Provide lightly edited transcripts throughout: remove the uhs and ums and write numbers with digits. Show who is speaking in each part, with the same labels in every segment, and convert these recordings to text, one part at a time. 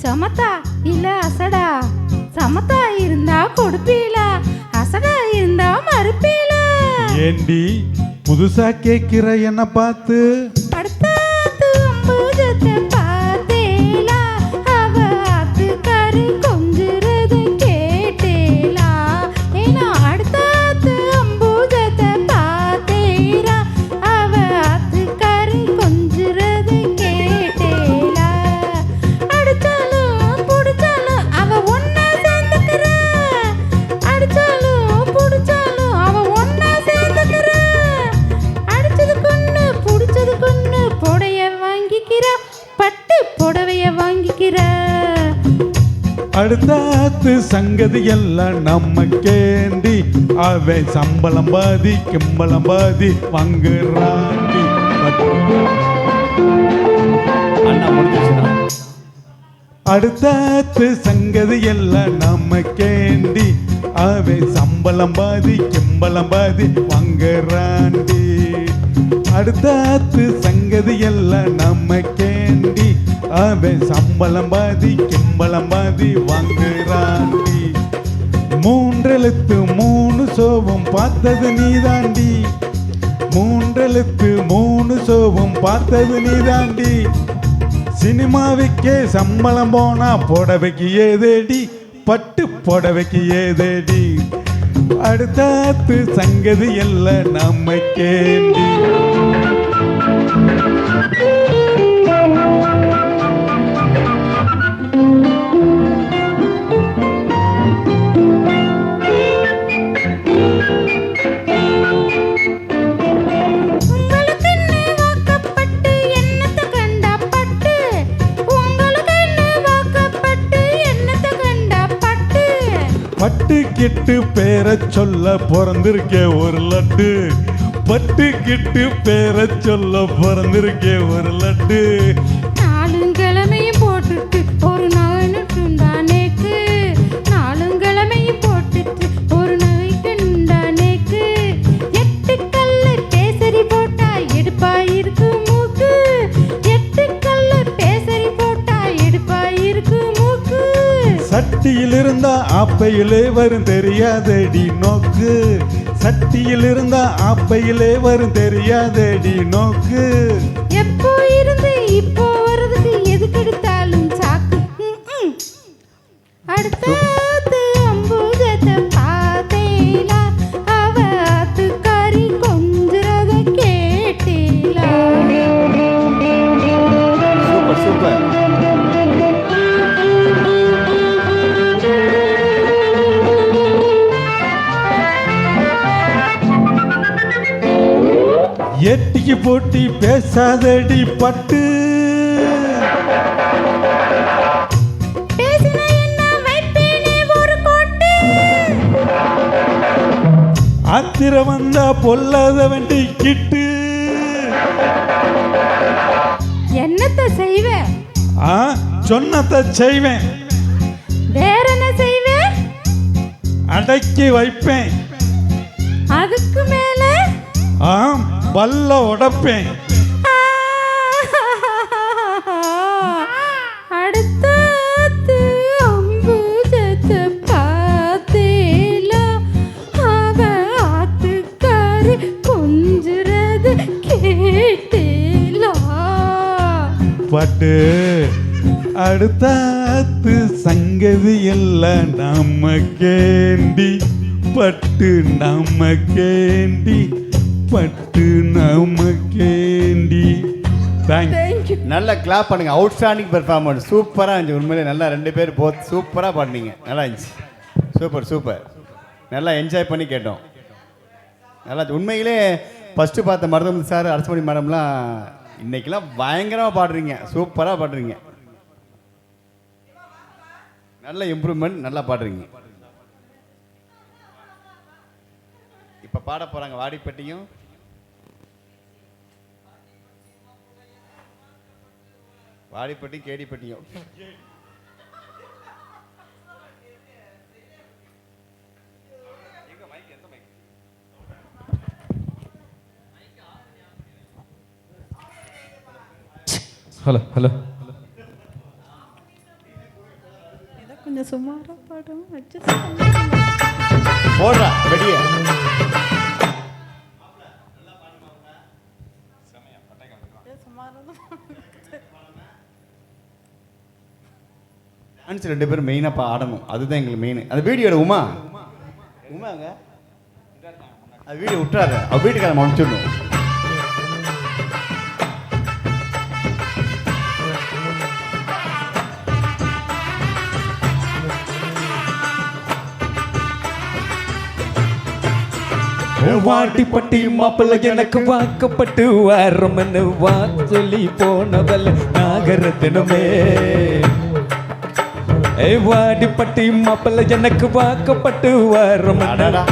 Speaker 1: சமத்தா இல்ல அசடா? சமத்தா இருந்தா கொடுப்பீலா, அசடா இருந்தா மறுப்பீலா?
Speaker 2: ஏண்டி புதுசா கேட்கிற என்ன பார்த்து?
Speaker 1: அடுத்தாத்து அம்புஜத்தை பார்த்தேலா, அவ ஆத்துக்காரு கொஞ்சுறத கேட்டேலா. ஏன்னா அடுத்தாத்து அம்புஜத்தை பார்த்தேலா, அவ ஆத்துக்காரு கொஞ்சுறத கேட்டேலா. அடிச்சாலும் புடிச்சாலும் அவ ஒன்னா சேர்ந்துக்கிறா, அடிச்சாலும் புடிச்சாலும் அவ ஒன்னா சேர்ந்துக்கிறா. அடிச்சது கொன்னு புடிச்சது கொன்னு புடைய வாங்கிக்கிறா, பட்டு புடவைய வாங்கிக்கிறா.
Speaker 2: அடுத்தாத்து சங்கதி எல்லாம் நம்ம கேண்டி, அவன் சம்பளம் பாதி கிம்பளம் பாதி வாங்குறாண்டி.
Speaker 3: அண்ணா முடிஞ்சிச்சுண்ணா.
Speaker 2: அடுத்தாத்து சங்கதி எல்லாம் நம்ம கேண்டி, அவன் சம்பளம் பாதி கிம்பளம் பாதி வாங்குறாண்டி. அடுத்தாத்து சங்கதி எல்லாம் நம்ம கேண்டி, அவன் சம்பளம் பாதி கிம்பளம் பாதி வாங்குறாண்டி. மூன்றெழுத்து மூணு சோபம் பார்த்தது நீதாண்டி, மூன்றெழுத்து மூணு சோபம் பார்த்தது நீதாண்டி. சினிமாவுக்கே சம்பளம் போனா புடவைக்கு ஏதேடி, பட்டு புடவைக்கு ஏதேடி. அடுத்தாத்து சங்கதி எல்லாம் நம்ம கேண்டி.
Speaker 1: உங்களுக்குன்னு வாக்கப்பட்டு என்னத்த கண்டா பட்டு, உங்களுக்குன்னு வாக்கப்பட்டு என்னத்த கண்டா பட்டு.
Speaker 2: பட்டு கிட்டு பேரை சொல்ல பிறந்திருக்கே ஒரு லட்டு, பட்டு கிட்டு பேரை சொல்ல பிறந்திருக்கே ஒரு லட்டு.
Speaker 1: நாலுங்கிழமையும் போட்டுட்டு ஒரு நகைட்டுண்டானேக்கு, நாலுங்கிழமையும் போட்டுட்டு ஒரு நகைட்டுண்டானேக்கு. எட்டு கல்லு பேசரி போட்டா எடுப்பா இருக்கு மூக்கு, எட்டு கல்லு பேசரி போட்டா எடுப்பா இருக்கு மூக்கு.
Speaker 2: சட்டியில் இருந்தா ஆப்பையிலே வரும் தெரியாதடி நோக்கு, சட்டியில் இருந்தா ஆப்பையிலே வரும் தெரியாதடி நோக்கு.
Speaker 1: எப்போ இருந்து இப்போ வர்றதுக்கு எதுக்கு எடுத்தாலும் சாக்கு. அடுத்தாத்து அம்புஜத்தை பார்த்தேலா, அவ ஆத்துக்காரி கொஞ்சுறத கேட்டேலா.
Speaker 3: Super super.
Speaker 2: எட்டிக்கு போட்டி பேசாதடி பட்டு,
Speaker 1: பேசினா என்ன வைப்பேனே ஒரு கோட்டு.
Speaker 2: ஆத்திரம் வந்தா பொல்லாத வண்டி கிட்டு.
Speaker 1: என்னத்த செய்வ?
Speaker 2: ஆ சொன்னதை செய்வேன்,
Speaker 1: வேற என்ன செய்வ?
Speaker 2: அடக்கி வைப்பேன்,
Speaker 1: அதுக்கு மேல
Speaker 2: ஆம் பல்ல உடைப்பேன்.
Speaker 1: அடுத்தாத்து அம்புஜத்தை பார்த்தேலா, அவ ஆத்துக்காரி கொஞ்சுறத கேட்டேலா.
Speaker 2: பட்டு அடுத்தாத்து சங்கதி எல்லாம் நம்ம கேண்டி, பட்டு நம்ம கேண்டி, பட்டு நம்ம கேண்டி. தேங்க்ஸ்.
Speaker 1: தேங்க்யூ.
Speaker 3: நல்லா கிளாப் பண்ணுங்க. Outstanding performance. சூப்பராக இருந்துச்சு. உண்மையிலே நல்லா ரெண்டு பேர் போத் சூப்பராக பாடினீங்க. நல்லா இருந்துச்சு. Super super. நல்லா என்ஜாய் பண்ணி கேட்டோம். நல்லா இருந்துச்சு. உண்மையிலே ஃபஸ்ட்டு பார்த்த மருதமணி சார், அரசமணி மேடம்லாம் இன்னைக்கெல்லாம் பயங்கரமாக பாடுறீங்க. சூப்பராக பாடுறீங்க. நல்ல இம்ப்ரூவ்மெண்ட். நல்லா பாடுறீங்க. இப்போ பாட போகிறாங்க வாடிப்பட்டியும் வாடிப்பட்டியும் கேடிப்பட்டியும்.
Speaker 4: ஹலோ ஹலோ
Speaker 1: சுமாரா பாடும்
Speaker 3: போடுறா வெடிய. டான்ஸ் 2 பேரும் மெயினாக ஆடணும், அதுதான் எங்களுக்கு மெயின். அந்த வீடியோ எடு உமா. உமாங்க அது வீடியோ விட்டுறாரு, அவ வீட்டுக்கார முடிச்சிடணும்.
Speaker 4: வாட்டி பட்டி மாப்பிள்ள எனக்கு வாக்கப்பட்டு வரமன்னு வா சொல்லி போனவல்ல நாகரத்தினமே. வாடிப்பட்டி மாப்பிள்ள எனக்கு வாக்கப்பட்டு வரமன்னு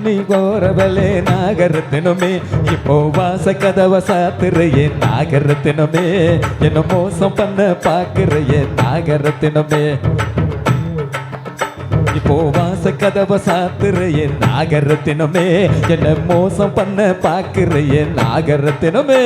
Speaker 4: நீ கோரவலே நாகரத்தினமே. இப்போ வாச கதவ சாத்துறையே நாகரத்தினமே. என்ன மோசம் பண்ண பாக்குறையே நாகரத்தினமே. இப்போ வாச கதவ சாத்துறையே நாகரத்தினமே. என்ன மோசம் பண்ண பாக்குறையே நாகரத்தினமே.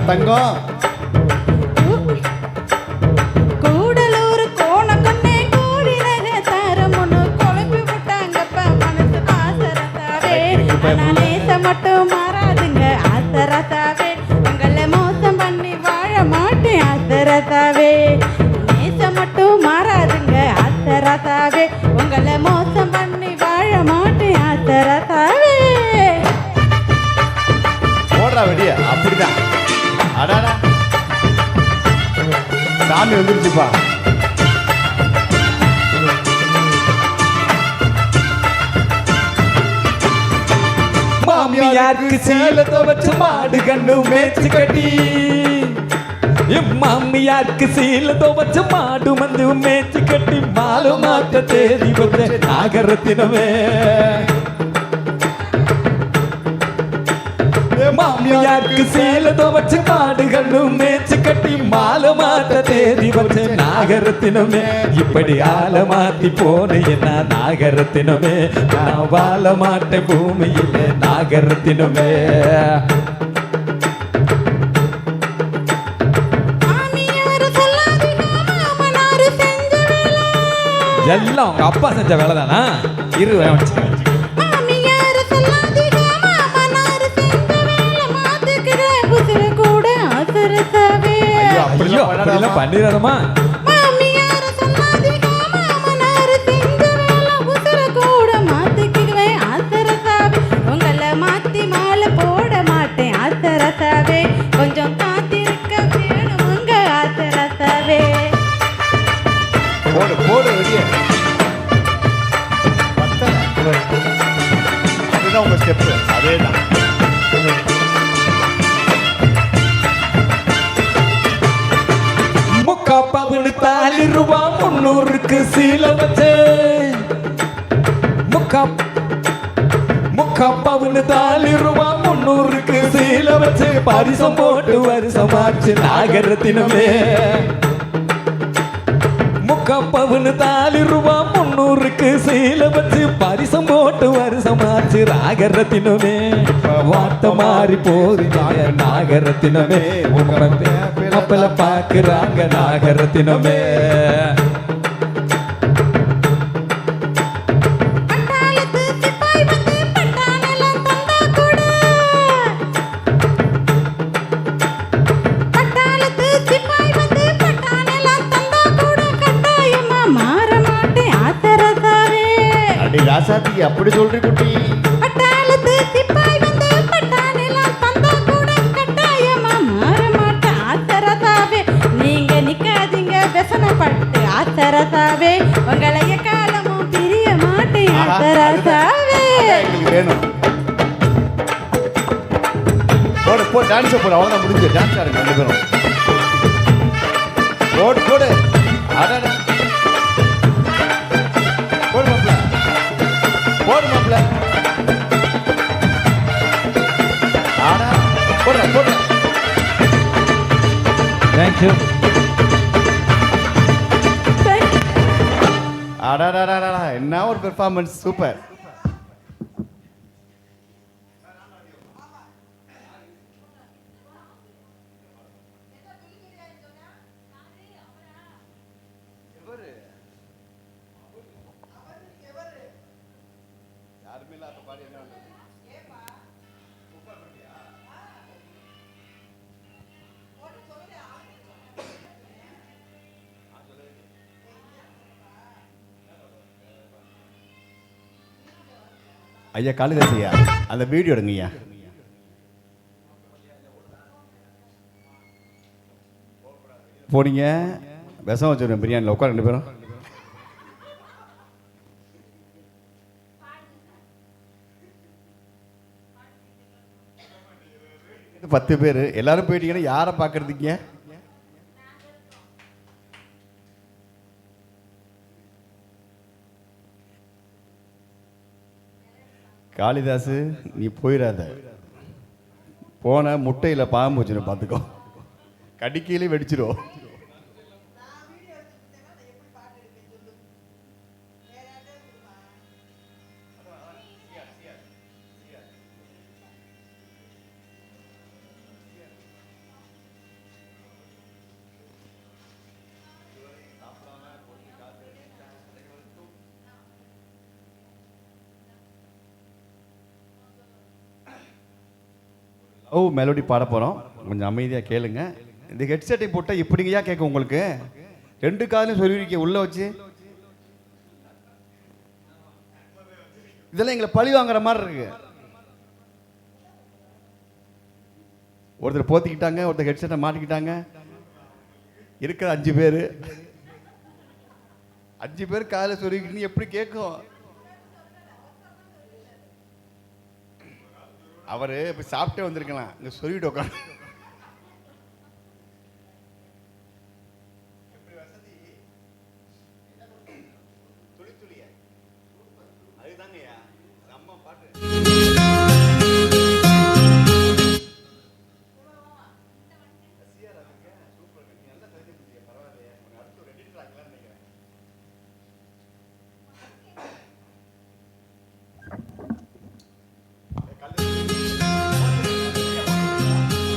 Speaker 3: தங்கம்
Speaker 1: கூடலூர் கோணக்கண்ணே கூடி நகை தாரமுன்னு குழப்பி விட்டாங்கப்பா மனசு ஆசரத்தாவே. நேச மட்டும் மாறாதுங்க ஆசரத்தாவே. உங்களை மோசம் பண்ணி வாழ மாட்டேன் ஆசரத்தாவே. நேச மட்டும் மாறாதுங்க ஆசரத்தாவே. உங்களை மோசம் பண்ணி வாழ மாட்டேன் ஆசரத்தாவே.
Speaker 3: போடுறா வெடிய. அப்படிதான் அடாடா சாமி வந்துருச்சுப்பா.
Speaker 4: மாமியாருக்கு சீலத்தை வச்சு மாடு கண்ணு மேய்ச்சி கட்டி. மாமியாருக்கு சீலத்தை வச்சு மாடு வந்து மேய்ச்சி கட்டி மாலு மாத்த தேதி வந்த நாகரத்தினமே. மாமியாருக்கு சேலத்தை வச்சு மாடுகளும் மேய்ச்சி கட்டி மாலை மாத்த தேதி வச்ச நாகரத்தினமே. இப்படி ஆள மாத்தி போன என்ன நாகரத்தினமே. நான் வாழ மாட்டேன் பூமியில் நாகரத்தினமே. எல்லாம் உங்க அப்பா செஞ்ச வேலை தானா? இரு பண்ணிடாதமா.
Speaker 1: உங்களை மாத்தி மாலை போட மாட்டேன் ஆசரசாவே. கொஞ்சம் காத்திருக்க வேணுமுங்க ஆசரசாவே.
Speaker 3: போடு போடு வெளியே. அதுதான் உங்க ஸ்டெப்பு. அதேதான்
Speaker 4: முக்காப்பாவுன்னு தாலி ரூபா 300க்கு சீல வச்சு. முக்காப்பாவுன்னு தாலி ரூபா 300க்கு சீல வச்சு பரிசம் போட்டு வருஷமாச்சு நாகரத்தினமே. முக்காப்பாவுன்னு தாலி ரூபா 300க்கு சீல வச்சு பரிசம் போட்டு வருஷமாச்சு நாகரத்தினமே. வார்த்தை மாறி போறீங்க நாகரத்தினமே. அப்பல பாக்குறாங்க நாகரத்தினமே.
Speaker 3: ராசாத்தி அப்படி சொல்றீ குட்டி.
Speaker 1: பட்டாளத்து சிப்பாய் வந்து பட்டானெல்லாம் தந்தா கூட கட்டாயமா மாற மாட்டேன் ஆசரசாவே. நீங்க நிக்காதீங்க व्यसனப்பட்டு ஆசரசாவே. உங்களைய காலமும் பிரிய மாட்டேன் ஆசரசாவே.
Speaker 3: வேணும் போடு போடு டான்ஸ் போடு. அவ்வளோதான் முடிஞ்சு. டான்ஸ் ஆடுங்க 2 பேரும். போடு போடு. அடடா போடு மாப்ள. போடு மாப்ள.
Speaker 4: தேங்க்யூ.
Speaker 3: அடாடாடாடா என்ன ஒரு பெர்ஃபார்மன்ஸ் சூப்பர். ஐயா காளிதாஸ் ஐயா அந்த வீடியோ எடுங்க ஐயா. போனீங்க விஷம் வச்சுருவேன் பிரியாணியில் உட்கார 2 பேரும். இது 10 பேர் எல்லாரும் போயிட்டீங்கன்னா யாரை பார்க்கறதுங்க? காளிதாஸ் நீ போயிடாத, போன முட்டையில் பாம்பு வச்சிடும் பார்த்துக்கோ, கடிக்கையிலே வெடிச்சிடும். ஓ மெலோடி பாட போகிறோம், கொஞ்சம் அமைதியாக கேளுங்க. இந்த ஹெட்செட்டை போட்டால் எப்படிங்கய்யா கேட்கும் உங்களுக்கு? 2 காலையும் சொல்லியிருக்கீங்க உள்ளே வச்சு. இதெல்லாம் எங்களை பழி வாங்குற மாதிரி இருக்கு. ஒருத்தர் போத்திக்கிட்டாங்க, ஒருத்தர் ஹெட்செட்டை மாட்டிக்கிட்டாங்க. இருக்கிற 5 பேர் 5 பேர் காலையில் சொல்லிக்கிட்டு எப்படி கேட்கும்? அவர் இப்போ சாப்பிட்டே வந்திருக்கலாம், இங்கே சொல்லிட்டு உட்காந்து. அதுதாங்கய்யா நம்ம பாட்டு.